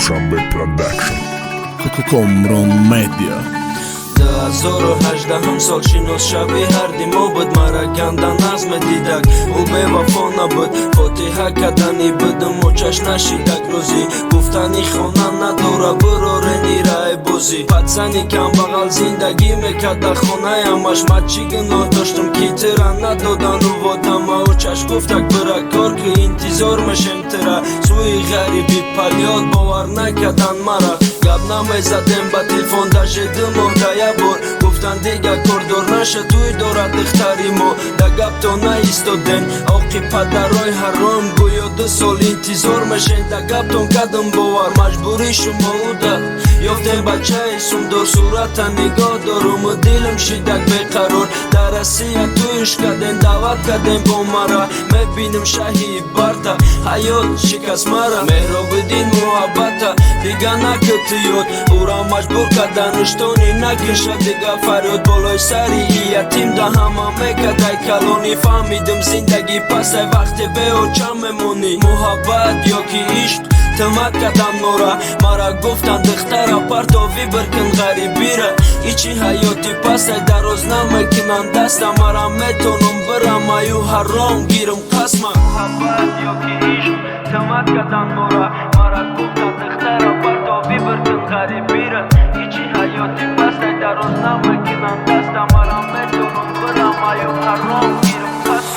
Dushanbe Production Komron Media 2018 سال شینوس شبی هر دیما بود مرا گندن نظم دیدک او به وفا نبود فاتحه کدنی بدم و چش نشیدک روزی گفتنی خانه نداره برو رنی رای بوزی پدزنی کم بغل زندگی میکرد در خانه همش من چی گناه داشتم که ترا ندادن رو وادم و چش گفتک برا کار که انتظار مشم ترا سوی غریبی پلیاد باور نکردن مرا گب نمیزدم با تلفن داشتم محتیه بار گفتن دیگه کردار نشه توی دارد دختریمو در گب تا نایستادن آقی پدرای حرام گویا 2 سال انتظار مشن در گب تون کدم باور مجبوری شما اوده یافتم بچه ایسون دار صورت نگاه دارم و دلم شیدک بقرار در اسیه تویش کدن دعوت کدن با مرا میبینم شهی برتا حیات شکست مرا مهرا بدین محبتا دیگه نکتی یاد او را مجبور کدن اشتانی نگیشه دیگه فریاد بالای سری یتیم ده همه میکدای کلانی فهمیدم زندگی پس وقتی به او چم میمونی محبت یا که عشق تمت کدم نورا مرا گفتن دخترا پرتاوی برکن غریبی را ایچی حیاتی پس دراز نمیکنن دستم مرا میتونم برم ایو حرام گیرم قسمم محبت یا که عشق تمت کدم نورا مرا گفتن دخترا پرتاوی برکن غریبی را ایچی حیاتی پس دراز نمیکنن دستم مرا میتونم برم ایو حرام گیرم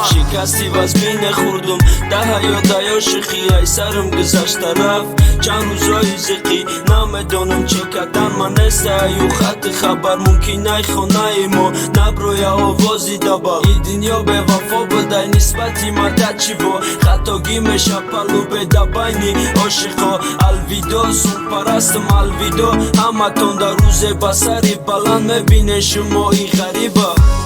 شکستی وزمین خوردم ده حیات شخی ای سرم گذشت رفت چند روزای زقی نمیدانم چه کدن من نیست ایو خط خبر ممکنه خانه ما نبروی آوازی دبا ای دنیا به وفا بده نسبتی مده چی با خطاگی میشه پلو بده بینی عاشقا الویدا سون پرستم الویدا همه تون در روز بسری بلند میبینه شما ای غریبه